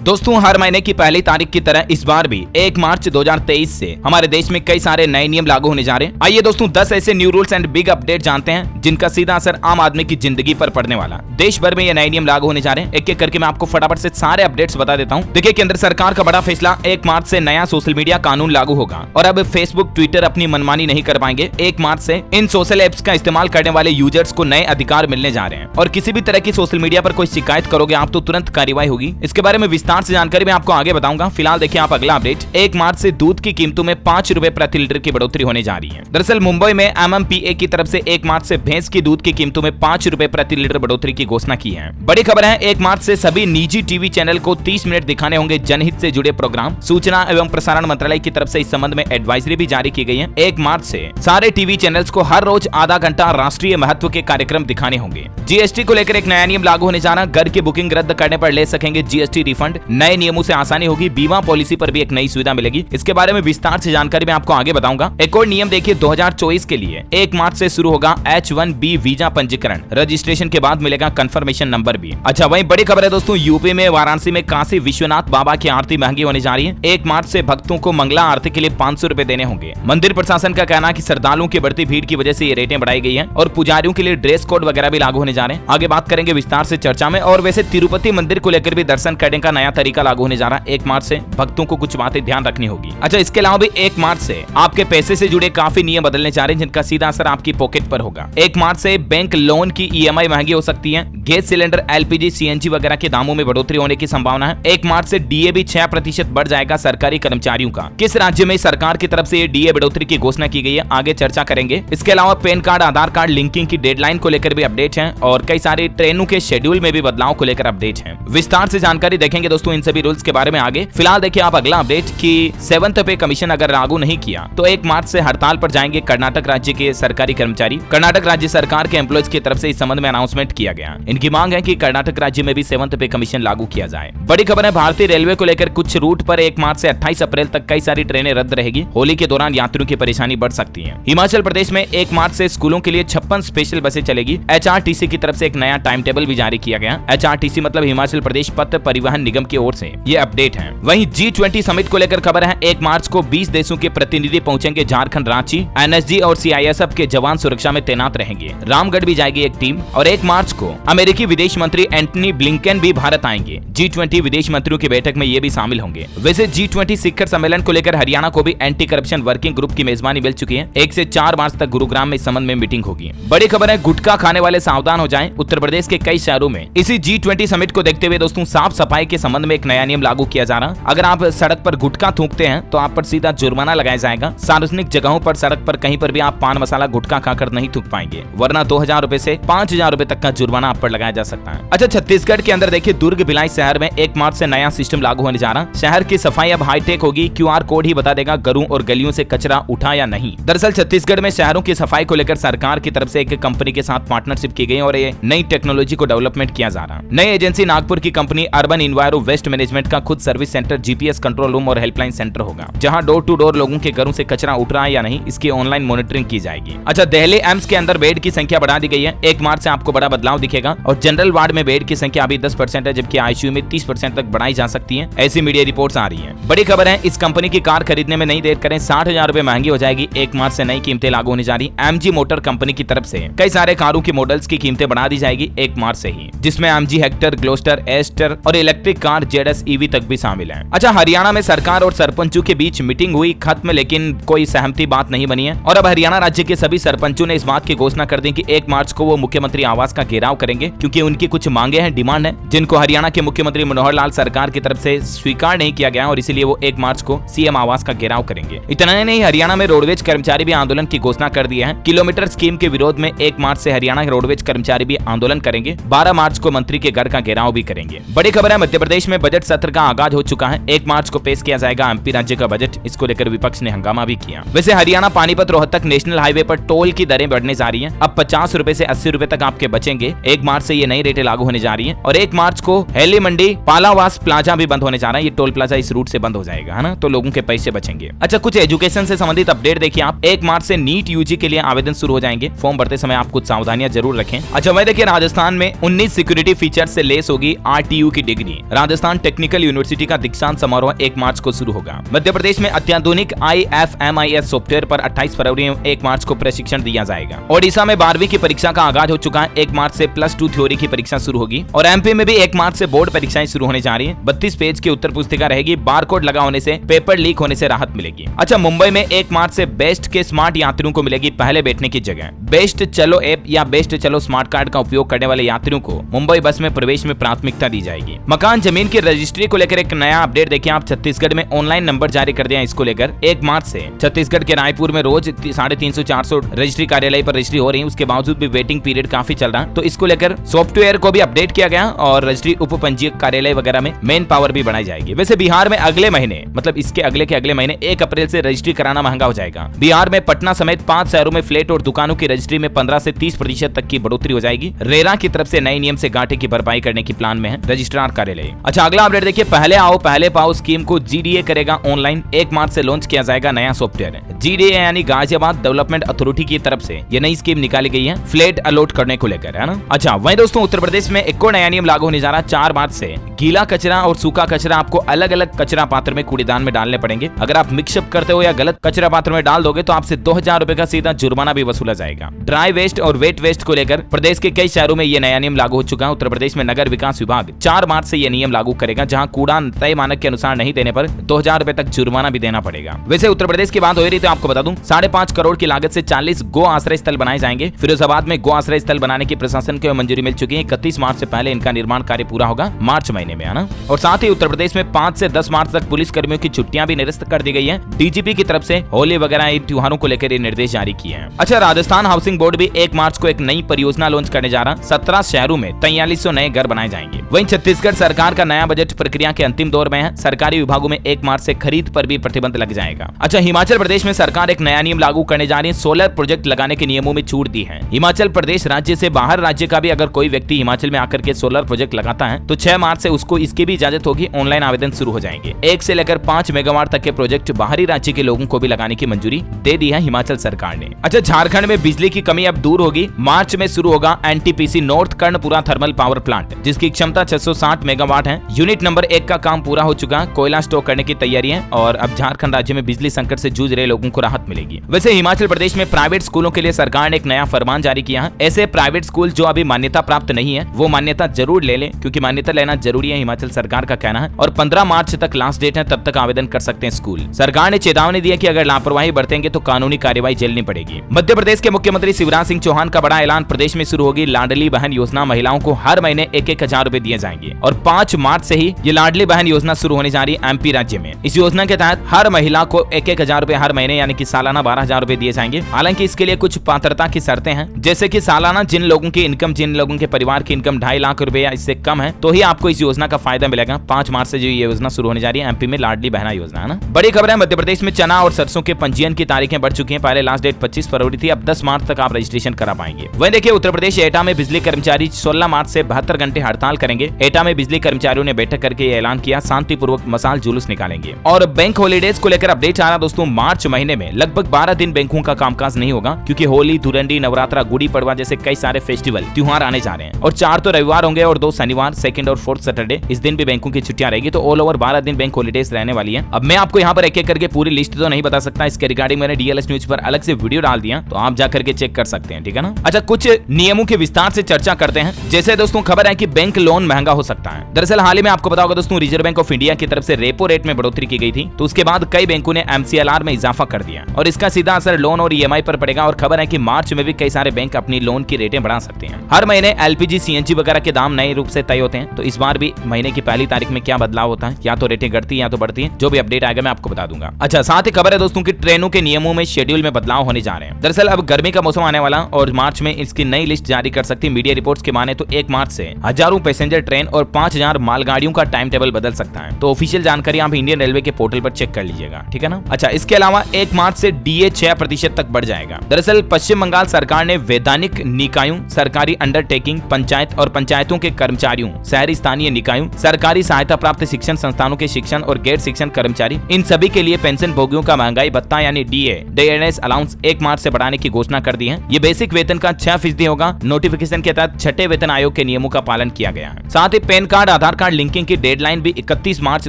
दोस्तों, हर महीने की पहली तारीख की तरह इस बार भी 1 मार्च 2023 से हमारे देश में कई सारे नए नियम लागू होने जा रहे हैं। आइए दोस्तों 10 ऐसे new rules and big update जानते हैं जिनका सीधा असर आम आदमी की जिंदगी पर पड़ने वाला। देश भर में ये नए नियम लागू होने जा रहे हैं। एक एक करके मैं आपको फटाफट से सारे अपडेट्स बता देता हूँ। देखिए, केंद्र सरकार का बड़ा फैसला, 1 मार्च से नया सोशल मीडिया कानून लागू होगा और अब फेसबुक, ट्विटर अपनी मनमानी नहीं कर पाएंगे। 1 मार्च से इन सोशल एप्स का इस्तेमाल करने वाले यूजर्स को नए अधिकार मिलने जा रहे हैं और किसी भी तरह की सोशल मीडिया पर कोई शिकायत करोगे आप तो तुरंत कार्रवाई होगी। इसके बारे में विस्तार से जानकारी मैं आपको आगे बताऊंगा। फिलहाल देखिए आप अगला अपडेट। 1 मार्च से दूध की कीमतों में 5 रुपए प्रति लीटर की बढ़ोतरी होने जा रही है। दरअसल मुंबई में MMPA की तरफ से 1 मार्च से भैंस की दूध की कीमतों में 5 रुपए प्रति लीटर बढ़ोतरी की घोषणा की है। बड़ी खबर है, 1 मार्च से सभी निजी टीवी चैनल को 30 मिनट दिखाने होंगे जनहित से जुड़े प्रोग्राम। सूचना एवं प्रसारण मंत्रालय की तरफ से इस संबंध में एडवाइजरी भी जारी की गई है। 1 मार्च से सारे टीवी चैनल्स को हर रोज आधा घंटा राष्ट्रीय महत्व के कार्यक्रम दिखाने होंगे। GST को लेकर एक नया नियम लागू होने जा रहा है। घर की बुकिंग रद्द करने पर ले सकेंगे GST रिफंड। नए नियमों से आसानी होगी। बीमा पॉलिसी पर भी एक नई सुविधा मिलेगी। इसके बारे में विस्तार से जानकारी मैं आपको आगे बताऊंगा। एक और नियम देखिए, 2024 के लिए 1 मार्च से शुरू होगा H1B वीजा पंजीकरण। रजिस्ट्रेशन के बाद मिलेगा कंफर्मेशन नंबर भी। अच्छा, वहीं बड़ी खबर है दोस्तों, यूपी में वाराणसी में काशी विश्वनाथ बाबा की आरती महंगी होने जा रही है। 1 मार्च से भक्तों को मंगला आरती के लिए 500 रुपए देने होंगे। मंदिर प्रशासन का कहना है कि श्रद्धालुओं की बढ़ती भीड़ की वजह से ये रेटें बढ़ाई गई है और पुजारियों के लिए ड्रेस कोड वगैरह भी लागू होने जा रहे हैं। आगे बात करेंगे विस्तार से चर्चा में। और वैसे तिरुपति मंदिर को लेकर भी दर्शन करने का नया तरीका लागू होने जा रहा है। 1 मार्च से भक्तों को कुछ बातें ध्यान रखनी होगी। अच्छा, इसके अलावा भी 1 मार्च से आपके पैसे से जुड़े काफी नियम बदलने जा रहे हैं जिनका सीधा असर आपकी पॉकेट पर होगा। 1 मार्च से बैंक लोन की EMI महंगी हो सकती है। गैस सिलेंडर, LPG, CNG वगैरह के दामों में बढ़ोतरी होने की संभावना है। 1 मार्च से DA भी 6% बढ़ जाएगा सरकारी कर्मचारियों का। किस राज्य में सरकार की तरफ से ये DA बढ़ोतरी की घोषणा की गई है, आगे चर्चा करेंगे। इसके अलावा पैन कार्ड, आधार कार्ड लिंकिंग की डेडलाइन को लेकर भी अपडेट है और कई सारी ट्रेनों के शेड्यूल में भी बदलाव को लेकर अपडेट है। विस्तार से जानकारी देखेंगे दोस्तों इन सभी रूल्स के बारे में आगे। फिलहाल देखिए आप अगला अपडेट कि 7th पे कमीशन अगर लागू नहीं किया तो 1 मार्च से हड़ताल पर जाएंगे कर्नाटक राज्य के सरकारी कर्मचारी। कर्नाटक राज्य सरकार के एम्प्लॉयज की तरफ से इस संबंध में अनाउंसमेंट किया गया। इनकी मांग है कि कर्नाटक राज्य में भी 7th पे कमीशन लागू किया जाए। बड़ी खबर है, भारतीय रेलवे को लेकर कुछ रूट पर 1 मार्च से 28 अप्रैल तक कई सारी ट्रेनें रद्द रहेगी। होली के दौरान यात्रियों की परेशानी बढ़ सकती है। हिमाचल प्रदेश में 1 मार्च से स्कूलों के लिए 56 स्पेशल बसें चलेगी। HRTC की तरफ से एक नया टाइम टेबल भी जारी किया गया। HRTC मतलब हिमाचल प्रदेश पथ परिवहन निगम की ओर से ये अपडेट है। वहीं G20 समिट को लेकर खबर है, 1 मार्च को 20 देशों के प्रतिनिधि पहुंचेंगे झारखंड रांची। NSG और CISF के जवान सुरक्षा में तैनात रहेंगे। रामगढ़ भी जाएगी एक टीम। और 1 मार्च को अमेरिकी विदेश मंत्री एंटनी ब्लिंकन भी भारत आएंगे। G20 विदेश मंत्रियों की बैठक में ये भी शामिल होंगे। वैसे G20 शिखर सम्मेलन को लेकर हरियाणा को भी एंटी करप्शन वर्किंग ग्रुप की मेजबानी मिल चुकी है। 1 से 4 मार्च तक गुरुग्राम में इस संबंध में मीटिंग होगी। बड़ी खबर है, गुटखा खाने वाले सावधान हो जाएं। उत्तर प्रदेश के कई शहरों में इसी G20 समिट को देखते हुए दोस्तों साफ सफाई के संबंध में एक नया नियम लागू किया जा रहा है। अगर आप सड़क पर गुटखा थूकते हैं तो आप पर सीधा जुर्माना लगाया जाएगा। सार्वजनिक जगहों पर, सड़क पर कहीं पर भी आप पान मसाला गुटखा खाकर नहीं थूक पाएंगे, वरना 2000 रुपए से 5000 रुपए तक का जुर्माना आप पर लगाया जा सकता है। अच्छा, छत्तीसगढ़ के अंदर देखिए, दुर्ग भिलाई शहर में 1 मार्च से नया सिस्टम लागू होने जा रहा है। शहर की सफाई अब हाईटेक होगी। QR कोड ही बता देगा घरों और गलियों से कचरा उठा या नहीं। दरअसल छत्तीसगढ़ में शहरों की सफाई को लेकर सरकार की तरफ से एक कंपनी के साथ पार्टनरशिप की गई और ये नई टेक्नोलॉजी को डेवलपमेंट किया जा रहा है। नई एजेंसी नागपुर की company Urban Enviro Waste Management का खुद service centre, GPS control room और हेल्पलाइन सेंटर होगा, जहां डोर टू डोर लोगों के घरों से कचरा उठ रहा है या नहीं इसकी ऑनलाइन मॉनिटरिंग की जाएगी। अच्छा, दिल्ली एम्स के अंदर बेड की संख्या बढ़ा दी गई है। 1 मार्च से आपको बड़ा बदलाव दिखेगा और जनरल वार्ड में बेड की संख्या अभी 10% है, जबकि ICU में 30% तक बढ़ाई जा सकती है। ऐसी मीडिया रिपोर्ट्स आ रही है। बड़ी खबर है, इस कंपनी की कार खरीदने में नहीं देर करें, 60,000 रुपए महंगी हो जाएगी। 1 मार्च से नई कीमतें लागू होने जा रही। MG मोटर कंपनी की तरफ से कई सारे कारों की मॉडल्स की कीमतें बढ़ा दी जाएगी 1 मार्च से ही, जिसमें MG हेक्टर, ग्लोस्टर, एस्टर और इलेक्ट्रिक कार ZS EV तक भी शामिल है। अच्छा, हरियाणा में सरकार और सरपंचों के बीच मीटिंग हुई खत्म, लेकिन कोई सहमति बात नहीं बनी है और अब हरियाणा राज्य के सभी सरपंचों ने इस बात की घोषणा कर दी कि 1 मार्च को वो मुख्यमंत्री आवास का घेराव करेंगे, क्योंकि उनकी कुछ मांगे हैं, डिमांड है, जिनको हरियाणा के मुख्यमंत्री मनोहर लाल सरकार की तरफ से स्वीकार नहीं किया गया और इसीलिए वो 1 मार्च को CM आवास का घेराव करेंगे। इतना ही नहीं, हरियाणा में रोडवेज कर्मचारी भी आंदोलन की घोषणा कर दी है। किलोमीटर स्कीम के विरोध में 1 मार्च से हरियाणा के रोडवेज कर्मचारी भी आंदोलन करेंगे। 12 मार्च को मंत्री के घर का घेराव भी करेंगे। बड़ी खबर है, मध्य प्रदेश में बजट सत्र का आगाज हो चुका है। 1 मार्च को पेश किया जाएगा MP राज्य का बजट। इसको लेकर विपक्ष ने हंगामा भी किया। वैसे हरियाणा पानीपत रोहतक नेशनल हाईवे पर टोल की दरें बढ़ने जा रही हैं। अब 50 रुपए से 80 रुपए तक आपके बचेंगे। 1 मार्च से ये नई रेटें लागू होने जा रही हैं और 1 मार्च को हेली मंडी पालावास प्लाजा भी बंद होने जा रहा है। ये टोल प्लाजा इस रूट से बंद हो जाएगा, है ना, तो लोगों के पैसे बचेंगे। अच्छा, कुछ एजुकेशन से संबंधित अपडेट देखिए आप। 1 मार्च से नीट UG के लिए आवेदन शुरू हो जाएंगे। फॉर्म भरते समय आप कुछ सावधानियां जरूर रखें। अच्छा, वह देखिए राजस्थान में 19 सिक्योरिटी फीचर से लेस होगी RTU की डिग्री। राजस्थान टेक्निकल यूनिवर्सिटी का दीक्षांत समारोह 1 मार्च को शुरू होगा। मध्य प्रदेश में अत्याधुनिक IFMIS सॉफ्टवेयर पर 28 फरवरी एवं 1 मार्च को प्रशिक्षण दिया जाएगा। ओडिशा में 12वीं की परीक्षा का आगाज हो चुका है। 1 मार्च से +2 थ्योरी की परीक्षा शुरू होगी और MP में भी 1 मार्च से बोर्ड परीक्षाएं शुरू होने जा रही है। 32 पेज की उत्तर पुस्तिका रहेगी। बारकोड लगा होने से पेपर लीक होने से राहत मिलेगी। अच्छा, मुंबई में 1 मार्च से बेस्ट के स्मार्ट यात्रियों को मिलेगी पहले बैठने की जगह। बेस्ट चलो ऐप या बेस्ट चलो स्मार्ट कार्ड का उपयोग करने वाले यात्रियों को मुंबई बस में प्रवेश में प्राथमिकता दी जाएगी। मकान जमीन की रजिस्ट्री को लेकर एक नया अपडेट देखिए आप। छत्तीसगढ़ में ऑनलाइन नंबर जारी कर दिया। इसको लेकर 1 मार्च से छत्तीसगढ़ के रायपुर में रोज 350-400 रजिस्ट्री कार्यालय पर रजिस्ट्री हो रही है। उसके बावजूद भी वेटिंग पीरियड काफी चल रहा है, तो इसको लेकर सॉफ्टवेयर को भी अपडेट किया गया और रजिस्ट्री उप पंजीयक कार्यालय वगैरह में मेन पावर भी बढ़ाई जाएगी। वैसे बिहार में अगले महीने, मतलब इसके अगले के अगले महीने 1 अप्रैल से रजिस्ट्री कराना महंगा हो जाएगा। बिहार में पटना समेत 5 शहरों में फ्लैट और दुकानों की रजिस्ट्री में 15 से 30% तक की बढ़ोतरी हो जाएगी। रेरा की तरफ से नए नियम से घाटे की भरपाई करने की प्लान में है रजिस्ट्रार कार्यालय। अच्छा, अगला अपडेट देखिए। पहले आओ पहले पाओ स्कीम को GDA करेगा ऑनलाइन। 1 मार्च से लॉन्च किया जाएगा नया सॉफ्टवेयर। GDA यानी गाजियाबाद डेवलपमेंट अथॉरिटी की तरफ से ये नई स्कीम निकाली गई है फ्लैट अलॉट करने को लेकर, है ना। अच्छा, वहीं दोस्तों उत्तर प्रदेश में एक और नया नियम लागू होने जा रहा है। 4 मार्च से गीला कचरा और सूखा कचरा आपको अलग अलग कचरा पात्र में कूड़ेदान में डालने पड़ेंगे। अगर आप मिक्सअप करते हो या गलत कचरा पात्र में डाल दोगे तो आपसे 2000 रुपए का सीधा जुर्माना भी वसूला जाएगा। ड्राई वेस्ट और वेट वेस्ट को लेकर प्रदेश के कई शहरों में यह नया नियम लागू हो चुका है। उत्तर प्रदेश में नगर विकास विभाग 4 मार्च से यह नियम लागू करेगा, जहां कूड़ा तय मानक के अनुसार नहीं देने पर 2000 रुपए तक जुर्माना भी देना पड़ेगा। वैसे उत्तर प्रदेश की बात हो रही तो आपको बता दूं 5.5 करोड़ की लागत से 40 गो आश्रय स्थल बनाए जाएंगे। फिरोजाबाद में गो आश्रय स्थल बनाने की प्रशासन को मंजूरी मिल चुकी है। 31 मार्च से पहले इनका निर्माण कार्य पूरा होगा मार्च महीने में, है ना। और साथ ही उत्तर प्रदेश में 5 से 10 मार्च तक पुलिस कर्मियों की छुट्टियां भी निरस्त कर दी गई है। DGP की तरफ से होली वगैरह इन त्योहारों को लेकर ये निर्देश जारी किए हैं। अच्छा, राजस्थान हाउसिंग बोर्ड भी 1 मार्च को एक नई परियोजना लॉन्च करने जा रहा। 17 शहरों में 4300 नए घर बनाए जाएंगे। वहीं छत्तीसगढ़ सरकार का नया बजट प्रक्रिया के अंतिम दौर में है। सरकारी विभागों में 1 मार्च से खरीद पर भी प्रतिबंध लग जाएगा। अच्छा, हिमाचल प्रदेश में सरकार एक नया नियम लागू करने जा रही है। सोलर प्रोजेक्ट लगाने के नियमों में छूट दी है। हिमाचल प्रदेश राज्य से बाहर राज्य का भी अगर कोई व्यक्ति हिमाचल में आकर के सोलर प्रोजेक्ट लगाता है तो 6 मार्च से उसको इसकी भी इजाजत होगी। ऑनलाइन आवेदन शुरू हो जाएंगे। 1 से लेकर 5 मेगावाट तक के प्रोजेक्ट बाहरी राज्य के लोगों को भी लगाने की मंजूरी दे दी है हिमाचल सरकार ने। अच्छा, झारखंड में बिजली की कमी अब दूर होगी। मार्च में शुरू होगा NTPC North Karanpura thermal power plant, जिसकी क्षमता 660 मेगावाट है। यूनिट नंबर 1 का काम पूरा हो चुका है। कोयला स्टोर करने की तैयारी है और अब झारखंड राज्य में बिजली संकट से जूझ रहे लोगों को राहत मिलेगी। वैसे हिमाचल प्रदेश में प्राइवेट स्कूलों के लिए सरकार ने एक नया फरमान जारी किया है। ऐसे प्राइवेट स्कूल जो अभी मान्यता प्राप्त नहीं है वो मान्यता जरूर ले लें, क्योंकि मान्यता लेना जरूरी है, हिमाचल सरकार का कहना है। और 15 मार्च तक लास्ट डेट है, तब तक आवेदन कर सकते हैं स्कूल। सरकार ने चेतावनी दी है कि अगर लापरवाही बरतेंगे तो कानूनी कार्रवाई झेलनी पड़ेगी। मध्य प्रदेश के मुख्यमंत्री शिवराज सिंह चौहान का बड़ा ऐलान। प्रदेश में शुरू होगी लाडली बहन योजना। महिलाओं को हर महीने 1-1 रुपए दिए जाएंगे और 5 मार्च से ही ये लाडली बहन योजना शुरू होने जा रही है MP राज्य में। इस योजना के तहत हर महिला को 1-1 रुपए हर महीने यानी कि सालाना 12,000 रुपए दिए जाएंगे। हालांकि इसके लिए कुछ पात्रता की शर्तें हैं, जैसे कि सालाना जिन लोगों के परिवार की इनकम 2.5 लाख रुपए या इससे कम है तो ही आपको इस योजना का फायदा मिलेगा। 5 मार्च से जो ये योजना शुरू होने जा रही है MP में लाडली बहना योजना, है ना। बड़ी खबर है, मध्य प्रदेश में चना और सरसों के पंजीयन की तारीखें बढ़ चुकी हैं। पहले लास्ट डेट 25 फरवरी थी, अब 10 मार्च तक आप रजिस्ट्रेशन करा पाएंगे। वहीं देखिए उत्तर प्रदेश एटा में बिजली कर्मचारी 16 मार्च से 72 घंटे हड़ताल करेंगे। एटा में बिजली कर्मचारियों ने बैठक करके ऐलान किया, शांतिपूर्वक मसाल जुलूस निकालेंगे। और बैंक हॉलीडेज को लेकर अपडेट आ रहा दोस्तों। मार्च महीने में लगभग 12 दिन बैंकों का कामकाज नहीं होगा, क्योंकि होली, धुरंडी, नवरात्रा, गुड़ी पड़वा जैसे कई सारे फेस्टिवल त्योहार आने जा रहे हैं। और 4 तो रविवार होंगे और 2 शनिवार, 2nd और 4th सैटरडे, इस दिन भी बैंकों की छुट्टियां रहेगी। तो ऑल ओवर 12 दिन बैंक हॉलीडेज रहने वाली है। अब मैं आपको यहाँ पर एक एक करके पूरी लिस्ट तो नहीं बता सकता, इसके रिगार्डिंग मैंने DLS न्यूज पर अलग से वीडियो डाल दिया, तो आप जाकर के चेक कर सकते हैं, ठीक है ना। अच्छा, कुछ नियमों के विस्तार से चर्चा करते हैं। जैसे दोस्तों खबर है कि बैंक लोन महंगा हो सकता है। दरअसल हाल ही में आपको पता होगा दोस्तों, रिजर्व बैंक ऑफ इंडिया की तरफ से रेपो रेट में बढ़ोतरी की गई थी, तो उसके बाद कई बैंकों ने MCLR में इजाफा कर दिया और इसका सीधा असर लोन और EMI पर पड़ेगा। और खबर है कि मार्च में भी कई सारे बैंक अपनी लोन की रेटें बढ़ा सकते हैं। हर महीने LPG CNG वगैरह के दाम नए रूप से तय होते हैं, तो इस बार भी महीने की पहली तारीख में क्या बदलाव होता है, या तो रेटें घटती है या तो बढ़ती है। जो भी अपडेट आएगा मैं आपको बता दूंगा। अच्छा, साथ ही खबर है दोस्तों की ट्रेनों के नियमों में शेड्यूल में बदलाव होने जा रहे हैं। दरअसल अब गर्मी का मौसम आने वाला और मार्च में इसकी नई लिस्ट जारी कर सकती है। मीडिया रिपोर्ट्स के माने तो 1 मार्च से हजारों पैसेंजर ट्रेन और 5000 मालगाड़ियों का टाइम टेबल बदल सकता है। तो ऑफिशियल जानकारी आप इंडियन रेलवे के पोर्टल पर चेक कर लीजिएगा, ठीक है ना। अच्छा, इसके अलावा 1 1 मार्च से डीए 6% तक बढ़ जाएगा। दरअसल पश्चिम बंगाल सरकार ने वैधानिक निकायों, सरकारी अंडरटेकिंग, पंचायत और पंचायतों के कर्मचारियों, शहरी स्थानीय निकायों, सरकारी सहायता प्राप्त शिक्षण संस्थानों के शिक्षण और गैर शिक्षण कर्मचारी, इन सभी के लिए पेंशन भोगियों का महंगाई भत्ता यानी डीए डेयरनेस अलाउंस 1 मार्च से बढ़ाने की घोषणा कर दी है। ये बेसिक वेतन का 6% होगा। नोटिफिकेशन के तहत छठे वेतन आयोग के नियमों का पालन किया गया है। साथ ही पैन कार्ड, आधार कार्ड लिंकिंग की डेडलाइन भी 31 मार्च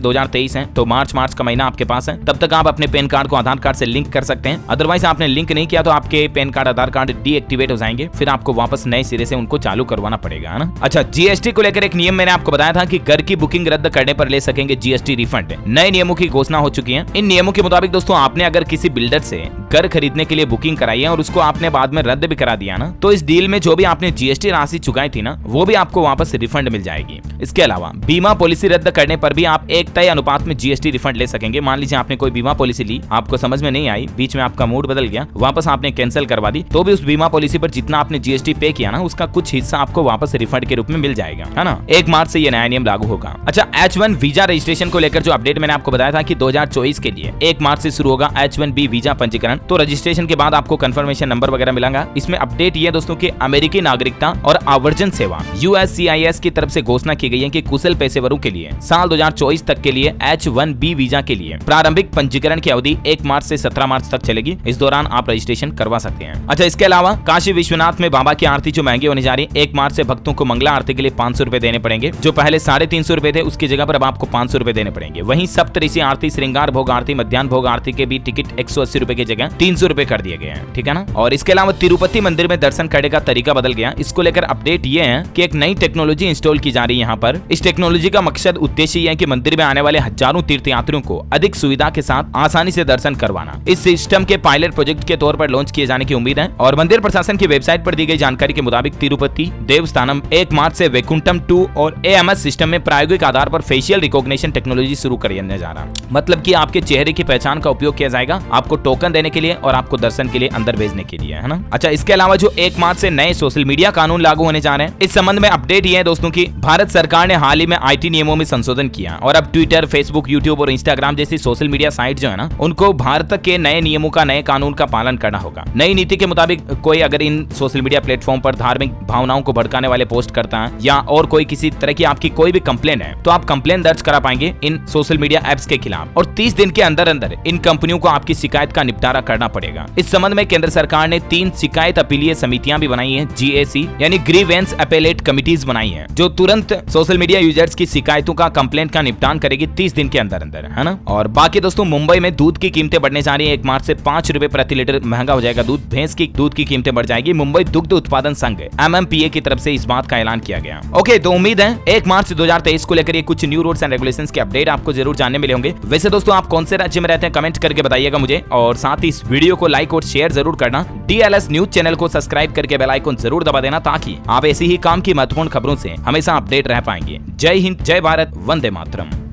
2023 है। तो मार्च का महीना आपके पास है, तब तक आप अपने पैन कार्ड को आधार कार्ड से लिंक कर सकते हैं। अदरवाइज आपने लिंक नहीं किया तो आपके पैन कार्ड, आधार कार्ड डीएक्टिवेट हो जाएंगे, फिर आपको वापस नए सिरे से उनको चालू करवाना पड़ेगा, है ना। अच्छा, जीएसटी को लेकर एक नियम मैंने आपको बताया था कि घर की बुकिंग रद्द करने पर ले सकेंगे जीएसटी रिफंड। नए नियमों की घोषणा हो चुकी है। इन नियमों के मुताबिक दोस्तों, आपने अगर किसी बिल्डर से घर खरीदने के लिए बुकिंग कराई है और उसको आपने बाद में रद्द भी करा दिया ना, तो इस डील में जो भी आपने जीएसटी राशि चुकाई थी ना, वो भी आपको वापस रिफंड मिल जाएगी। इसके अलावा बीमा पॉलिसी रद्द करने पर भी आप एक तय अनुपात में जीएसटी रिफंड ले सकेंगे। मान लीजिए आपने कोई बीमा पॉलिसी ली, आपको समझ में नहीं आई, बीच में आपका मूड बदल गया, वापस आपने कैंसिल करवा दी, तो भी उस बीमा पॉलिसी पर जितना आपने जीएसटी पे किया ना, उसका कुछ हिस्सा आपको वापस रिफंड के रूप में मिल जाएगा, है ना। 1 मार्च से ये नया नियम लागू होगा। अच्छा, H1 वीजा रजिस्ट्रेशन को लेकर जो अपडेट मैंने आपको बताया था कि 2024 के लिए 1 मार्च से शुरू होगा H1B वीजा पंजीकरण। तो रजिस्ट्रेशन के बाद आपको कंफर्मेशन नंबर वगैरह मिलेगा। इसमें अपडेट ये दोस्तों की अमेरिकी नागरिकता और आवर्जन सेवा USCIS की तरफ से घोषणा की गई है कि कुशल पेशेवरों के लिए साल 2024 तक के लिए H1B वीजा के लिए प्रारंभिक पंजीकरण की अवधि 1 मार्च से 17 मार्च तक चलेगी। इस दौरान आप रजिस्ट्रेशन करवा सकते हैं। अच्छा, इसके अलावा काशी विश्वनाथ में बाबा की आरती जो महंगी होने जा रही है, 1 मार्च से भक्तों को मंगला आरती के लिए 500 रुपए देने पड़ेंगे। जो पहले 350 रुपए थे, उसकी जगह पर अब आपको 500 रुपए देने पड़ेंगे। वहीं सप्तऋषि आरती, श्रृंगार भोग आरती, मध्याह्न भोग आरती के भी टिकट 180 रुपए की जगह 300 रुपए कर दिए गए हैं, ठीक है ना। और इसके अलावा तिरुपति मंदिर में दर्शन करने का तरीका बदल गया। इसको लेकर अपडेट ये है कि एक नई टेक्नोलॉजी इंस्टॉल की जा रही है यहाँ पर। इस टेक्नोलॉजी का मकसद उद्देश्य ये है कि मंदिर में आने वाले हजारों तीर्थयात्रियों को अधिक सुविधा के साथ आसानी से दर्शन करवाना। इस सिस्टम के पायलट प्रोजेक्ट के तौर पर लॉन्च किए जाने की उम्मीद है। और मंदिर प्रशासन की वेबसाइट पर दी गई जानकारी के मुताबिक तिरुपति देवस्थानम 1 मार्च से वैकुंठम 2 और AMS सिस्टम में प्रायोगिक आधार पर फेशियल रिकॉग्निशन टेक्नोलॉजी शुरू करने जा रहा है। मतलब कि आपके चेहरे की पहचान का उपयोग किया जाएगा आपको टोकन देने के लिए और आपको दर्शन के लिए अंदर भेजने के लिए, है ना। अच्छा, इसके अलावा जो 1 मार्च से नए सोशल मीडिया कानून लागू होने जा रहे हैं, इस संबंध में अपडेट ये है दोस्तों की भारत सरकार ने हाल ही में IT नियमों में संशोधन किया और अब ट्विटर, फेसबुक, यूट्यूब और इंस्टाग्राम जैसी सोशल मीडिया साइट जो है ना, उनको भारत के नए नियमों का, नए कानून का पालन करना होगा। नई नीति के मुताबिक कोई अगर इन सोशल मीडिया प्लेटफॉर्म पर धार्मिक भावनाओं को भड़काने वाले पोस्ट करता है या और कोई किसी तरह की आपकी कोई भी कंप्लेन है, तो आप कंप्लेन दर्ज करा पाएंगे इन सोशल मीडिया एप्स के खिलाफ और 30 दिन के अंदर अंदर इन कंपनियों को आपकी शिकायत का निपटारा करना पड़ेगा। इस संबंध में केंद्र सरकार ने 3 शिकायत अपीलीय समितियां भी बनाई हैं, GAC यानी ग्रीवेंस अपीलेट कमिटीज बनाई हैं, जो तुरंत सोशल मीडिया यूजर्स की शिकायतों का, कंप्लेंट का निपटान करेगी 30 दिन के अंदर अंदर, है ना। और बाकी दोस्तों, मुंबई में दूध की कीमतें बढ़ने जा रही है। 1 मार्च से 5 रुपए प्रति लीटर महंगा हो जाएगा दूध। भैंस की दूध की कीमतें बढ़ जाएगी। मुंबई दुग्ध उत्पादन संघ MMPA की तरफ से इस बात का ऐलान किया गया। ओके, तो उम्मीद है 1 मार्च 2023 को लेकर ये कुछ न्यू रूल्स एंड रेगुलेशंस के अपडेट आपको जरूर जानने मिले होंगे। वैसे दोस्तों, आप कौन से राज्य में रहते हैं कमेंट करके बताइएगा मुझे, और साथ ही इस वीडियो को लाइक और शेयर जरूर करना। DLS न्यूज चैनल को सब्सक्राइब करके बेल आइकन जरूर दबा देना, ताकि आप ऐसी ही काम की महत्वपूर्ण खबरों से हमेशा अपडेट रह पाएंगे। जय हिंद, जय भारत, वंदे मातरम।